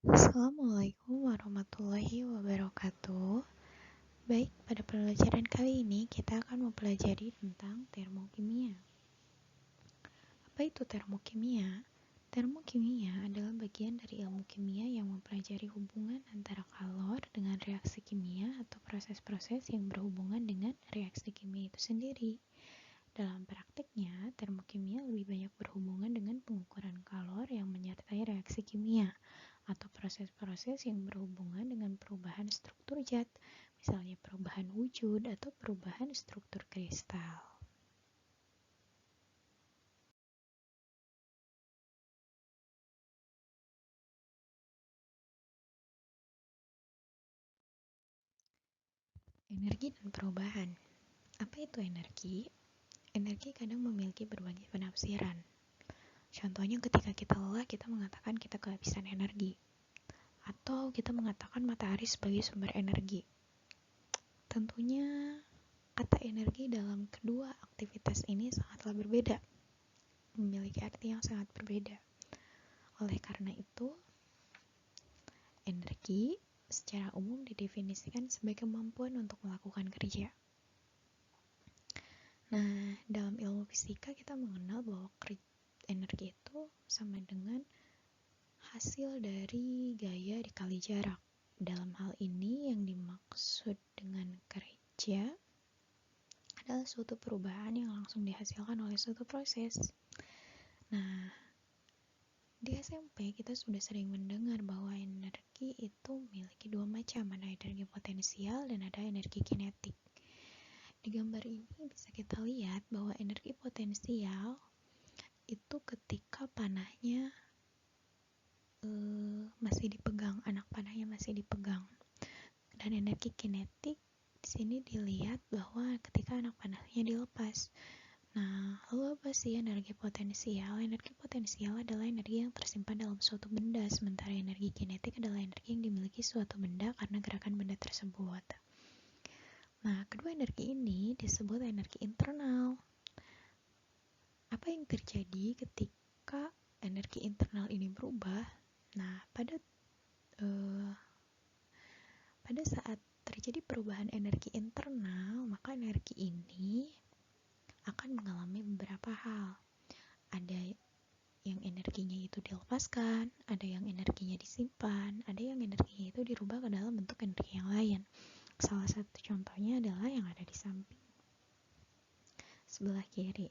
Assalamualaikum warahmatullahi wabarakatuh. Baik, pada pelajaran kali ini kita akan mempelajari tentang termokimia. Apa itu termokimia? Termokimia adalah bagian dari ilmu kimia yang mempelajari hubungan antara kalor dengan reaksi kimia atau proses-proses yang berhubungan dengan reaksi kimia itu sendiri. Dalam praktiknya, termokimia lebih banyak berhubungan dengan pengukuran kalor yang menyertai reaksi kimia atau proses-proses yang berhubungan dengan perubahan struktur zat, misalnya perubahan wujud atau perubahan struktur kristal. Energi dan perubahan. Apa itu energi? Energi kadang memiliki berbagai penafsiran. Contohnya ketika kita lelah, kita mengatakan kita kehabisan energi. Atau kita mengatakan matahari sebagai sumber energi. Tentunya kata energi dalam kedua aktivitas ini sangatlah berbeda, memiliki arti yang sangat berbeda. Oleh karena itu, energi secara umum didefinisikan sebagai kemampuan untuk melakukan kerja. Nah, dalam ilmu fisika kita mengenal bahwa energi itu sama dengan hasil dari gaya dikali jarak. Dalam hal ini yang dimaksud dengan kerja adalah suatu perubahan yang langsung dihasilkan oleh suatu proses. Nah, di SMP kita sudah sering mendengar bahwa energi itu memiliki dua macam, ada energi potensial dan ada energi kinetik. Di gambar ini bisa kita lihat bahwa energi potensial itu ketika panahnya masih dipegang, anak panahnya masih dipegang. Dan energi kinetik di sini dilihat bahwa ketika anak panahnya dilepas. Nah, lalu apa sih energi potensial? Energi potensial adalah energi yang tersimpan dalam suatu benda, sementara energi kinetik adalah energi yang dimiliki suatu benda karena gerakan benda tersebut. Nah, kedua energi ini disebut energi internal. Apa yang terjadi ketika energi internal ini berubah? Nah, pada saat terjadi perubahan energi internal, maka energi ini akan mengalami beberapa hal. Ada yang energinya itu dilepaskan, ada yang energinya disimpan, ada yang energinya itu dirubah ke dalam bentuk energi yang lain. Salah satu contohnya adalah yang ada di samping sebelah kiri.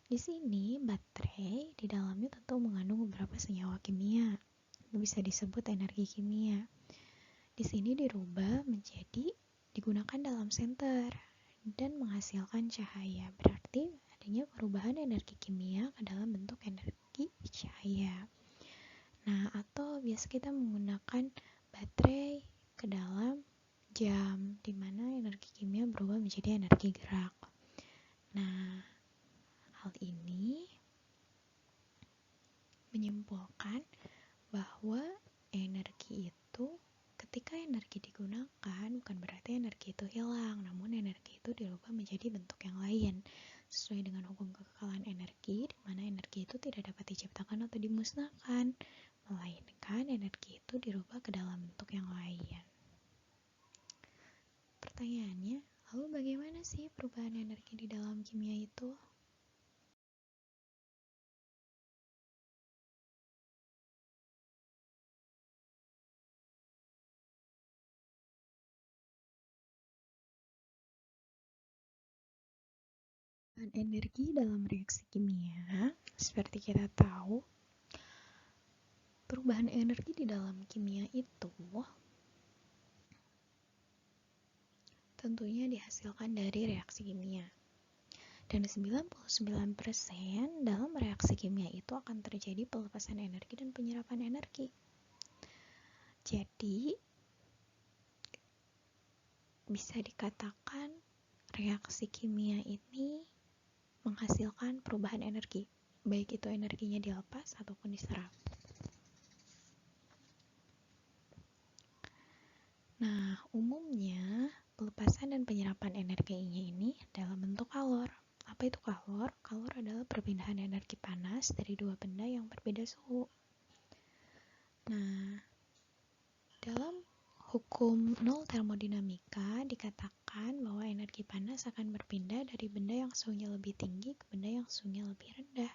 Di sini baterai di dalamnya tentu mengandung beberapa senyawa kimia. Itu bisa disebut energi kimia. Di sini dirubah menjadi digunakan dalam senter dan menghasilkan cahaya. Berarti adanya perubahan energi kimia ke dalam bentuk energi cahaya. Nah, atau biasa kita menggunakan baterai ke dalam jam, di mana energi kimia berubah menjadi energi gerak. Nah, hal ini menyimpulkan bahwa energi itu ketika energi digunakan bukan berarti energi itu hilang, namun energi itu dirubah menjadi bentuk yang lain sesuai dengan hukum kekekalan energi, di mana energi itu tidak dapat diciptakan atau dimusnahkan, melainkan energi itu dirubah ke dalam bentuk yang lain. Pertanyaannya, lalu bagaimana sih perubahan energi di dalam kimia itu? Energi dalam reaksi kimia, seperti kita tahu, perubahan energi di dalam kimia itu tentunya dihasilkan dari reaksi kimia. Dan 99% dalam reaksi kimia itu akan terjadi pelepasan energi dan penyerapan energi. Jadi, bisa dikatakan reaksi kimia ini menghasilkan perubahan energi, baik itu energinya dilepas ataupun diserap. Nah, umumnya pelepasan dan penyerapan energinya ini dalam bentuk kalor. Apa itu kalor? Kalor adalah perpindahan energi panas dari dua benda yang berbeda suhu. Nah, Dalam hukum nol termodinamika dikatakan bahwa energi panas akan berpindah dari benda yang suhunya lebih tinggi ke benda yang suhunya lebih rendah.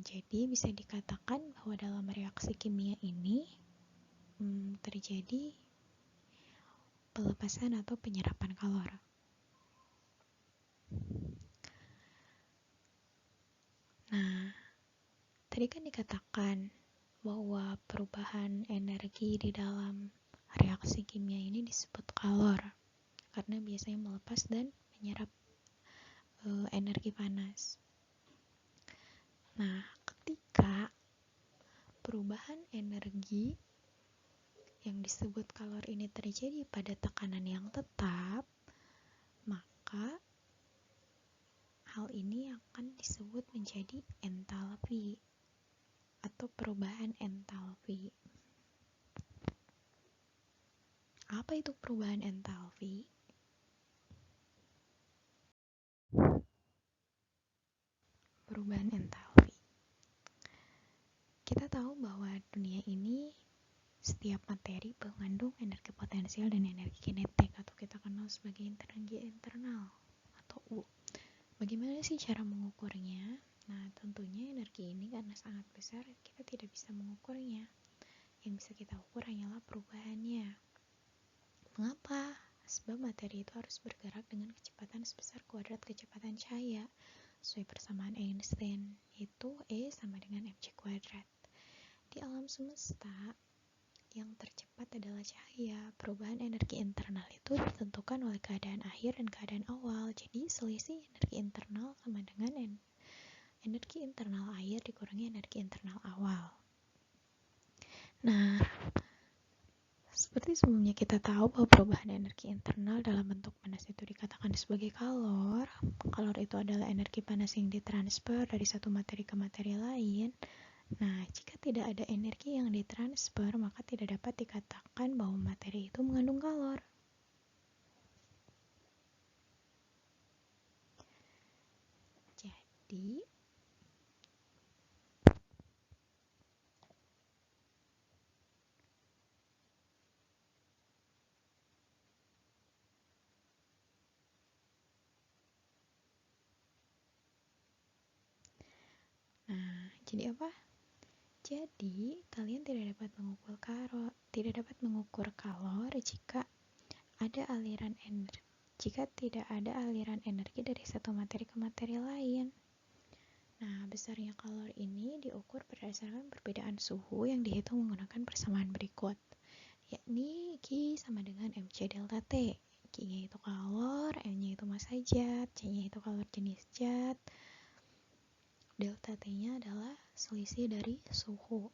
Jadi bisa dikatakan bahwa dalam reaksi kimia ini terjadi pelepasan atau penyerapan kalor. Nah, tadi kan dikatakan bahwa perubahan energi di dalam reaksi kimia ini disebut kalor karena biasanya melepas dan menyerap energi panas. Nah, ketika perubahan energi yang disebut kalor ini terjadi pada tekanan yang tetap, maka hal ini akan disebut menjadi entalpi atau perubahan entalpi. Apa itu perubahan entalpi? Perubahan entalpi. Kita tahu bahwa dunia ini setiap materi mengandung energi potensial dan energi kinetik atau kita kenal sebagai energi internal atau U. Bagaimana sih cara mengukurnya? Nah, tentunya energi ini karena sangat besar kita tidak bisa mengukurnya. Yang bisa kita ukur hanyalah perubahannya. Mengapa? Sebab materi itu harus bergerak dengan kecepatan sebesar kuadrat kecepatan cahaya sesuai persamaan Einstein, yaitu E sama dengan mc kuadrat. Di alam semesta, yang tercepat adalah cahaya. Perubahan energi internal itu ditentukan oleh keadaan akhir dan keadaan awal. Jadi selisih energi internal sama dengan energi internal akhir dikurangi energi internal awal. Nah, seperti sebelumnya kita tahu bahwa perubahan energi internal dalam bentuk panas itu dikatakan sebagai kalor. Kalor itu adalah energi panas yang ditransfer dari satu materi ke materi lain. Nah, jika tidak ada energi yang ditransfer, maka tidak dapat dikatakan bahwa materi itu mengandung kalor. Jadi, jadi apa? Jadi, kalian tidak dapat mengukur kalor jika tidak ada aliran energi dari satu materi ke materi lain. Nah, besarnya kalor ini diukur berdasarkan perbedaan suhu yang dihitung menggunakan persamaan berikut, yakni Q sama dengan mc delta T. Q-nya itu kalor, M-nya itu massa zat, C-nya itu kalor jenis zat, delta T-nya adalah selisih dari suhu.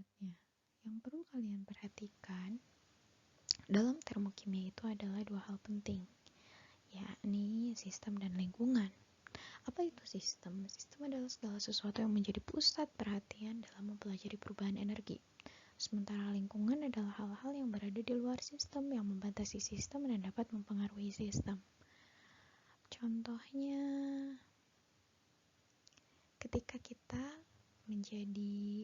Selanjutnya, yang perlu kalian perhatikan dalam termokimia itu adalah dua hal penting, yakni sistem dan lingkungan. Apa itu sistem? Sistem adalah segala sesuatu yang menjadi pusat perhatian dalam mempelajari perubahan energi. Sementara lingkungan adalah hal-hal yang berada di luar sistem yang membatasi sistem dan dapat mempengaruhi sistem. Contohnya, ketika kita menjadi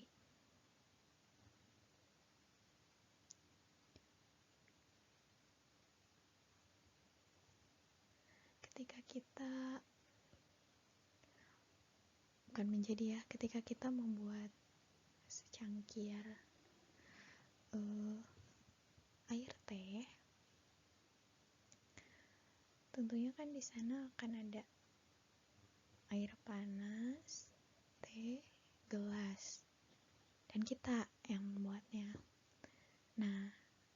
ketika kita membuat secangkir air teh, tentunya kan di sana akan ada air panas, teh, gelas, dan kita yang membuatnya. Nah,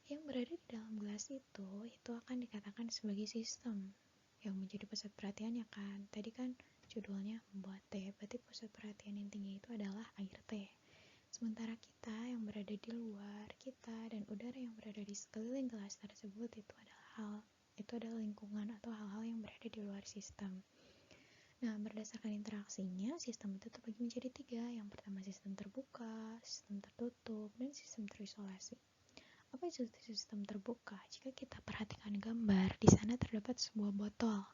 yang berada di dalam gelas itu akan dikatakan sebagai sistem yang menjadi pusat perhatian, ya kan? Tadi kan judulnya membuat teh, berarti pusat perhatian intinya itu adalah air teh. Sementara kita yang berada di luar, kita dan udara yang berada di sekeliling gelas tersebut itu adalah lingkungan atau hal-hal yang berada di luar sistem. Nah, berdasarkan interaksinya, sistem itu terbagi menjadi 3. Yang pertama sistem terbuka, sistem tertutup, dan sistem terisolasi. Apa itu sistem terbuka? Jika kita perhatikan gambar, di sana terdapat sebuah botol.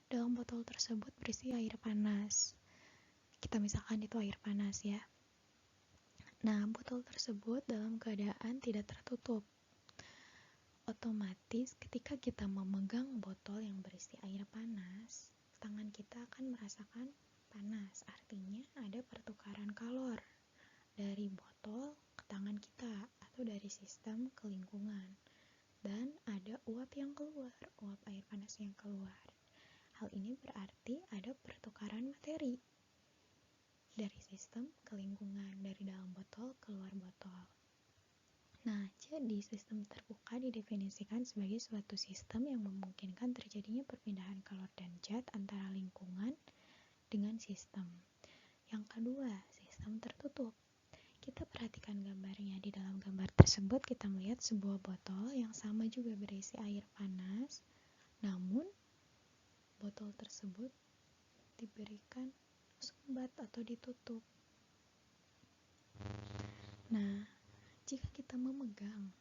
Dalam botol tersebut berisi air panas. Kita misalkan itu air panas ya. Nah, botol tersebut dalam keadaan tidak tertutup. Otomatis ketika kita memegang botol yang berisi air panas, tangan kita akan merasakan panas. Artinya ada pertukaran kalor dari botol ke tangan kita atau dari sistem ke lingkungan. Dan ada uap yang keluar, uap air panas yang keluar. Hal ini berarti ada pertukaran materi dari sistem ke lingkungan, dari dalam botol keluar botol. Nah, jadi sistem terbuka didefinisikan sebagai suatu sistem yang memungkinkan terjadinya perpindahan kalor dan zat antara lingkungan dengan sistem. Yang kedua, sistem tertutup. Kita perhatikan gambarnya. Di dalam gambar tersebut kita melihat sebuah botol yang sama juga berisi air panas, namun botol tersebut diberikan sumbat atau ditutup. Nah, jika kita memegang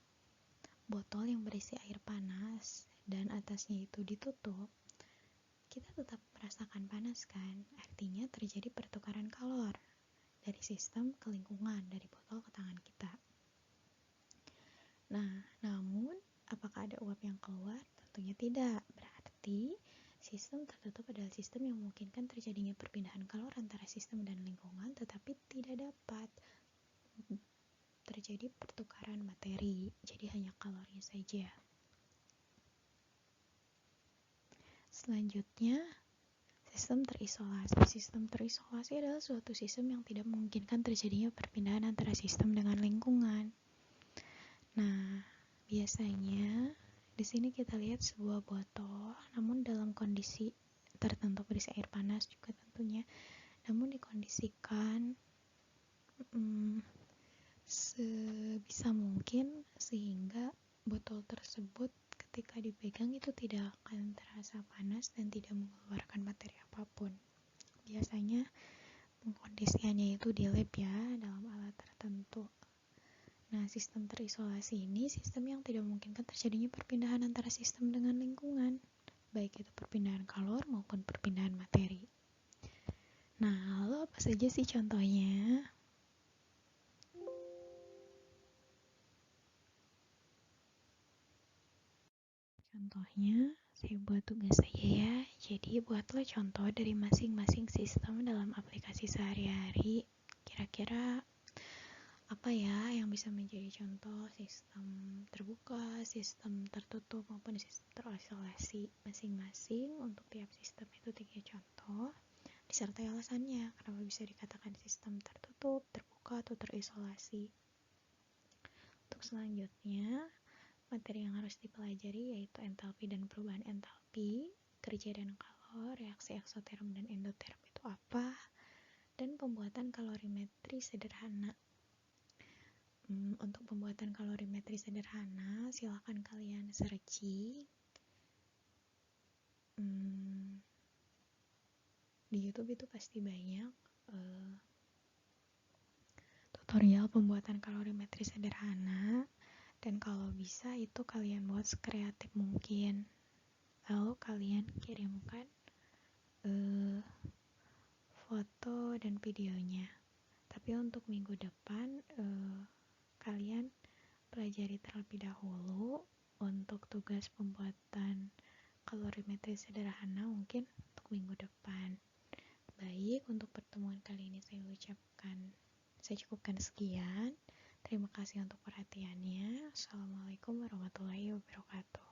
botol yang berisi air panas dan atasnya itu ditutup, kita tetap merasakan panas kan? Artinya terjadi pertukaran kalor dari sistem ke lingkungan, dari botol ke tangan kita. Nah, namun apakah ada uap yang keluar? Tentunya tidak. Berarti sistem tertutup adalah sistem yang memungkinkan terjadinya perpindahan kalor antara sistem dan lingkungan, tetapi tidak dapat terjadi pertukaran materi, jadi hanya kalornya saja. Selanjutnya, sistem terisolasi. Sistem terisolasi adalah suatu sistem yang tidak memungkinkan terjadinya perpindahan antara sistem dengan lingkungan. Nah, biasanya di sini kita lihat sebuah botol, namun dalam kondisi tertentu berisi air panas juga tentunya, namun dikondisikan sebisa mungkin sehingga botol tersebut ketika dipegang itu tidak akan terasa panas dan tidak mengeluarkan materi apapun. Biasanya pengkondisiannya itu di lab ya, dalam alat tertentu. Nah, sistem terisolasi ini sistem yang tidak memungkinkan terjadinya perpindahan antara sistem dengan lingkungan, baik itu perpindahan kalor maupun perpindahan materi. Nah, lalu apa saja sih contohnya? Contohnya, saya buat tugas saja ya. Jadi, buatlah contoh dari masing-masing sistem dalam aplikasi sehari-hari. Kira-kira apa ya yang bisa menjadi contoh sistem terbuka, sistem tertutup maupun sistem terisolasi masing-masing. Untuk tiap sistem itu 3 contoh disertai alasannya kenapa bisa dikatakan sistem tertutup, terbuka, atau terisolasi. Untuk selanjutnya, materi yang harus dipelajari yaitu entalpi dan perubahan entalpi, kerja dan kalor, reaksi eksoterm dan endoterm itu apa, dan pembuatan kalorimetri sederhana. Untuk pembuatan kalorimetri sederhana, silakan kalian searching di YouTube. Itu pasti banyak tutorial pembuatan kalorimetri sederhana, dan kalau bisa itu kalian buat sekreatif mungkin, lalu kalian kirimkan foto dan videonya. Tapi untuk minggu depan kalian pelajari terlebih dahulu untuk tugas pembuatan kalorimetri sederhana mungkin untuk minggu depan. Baik, untuk pertemuan kali ini saya cukupkan sekian. Terima kasih untuk perhatiannya. Assalamualaikum warahmatullahi wabarakatuh.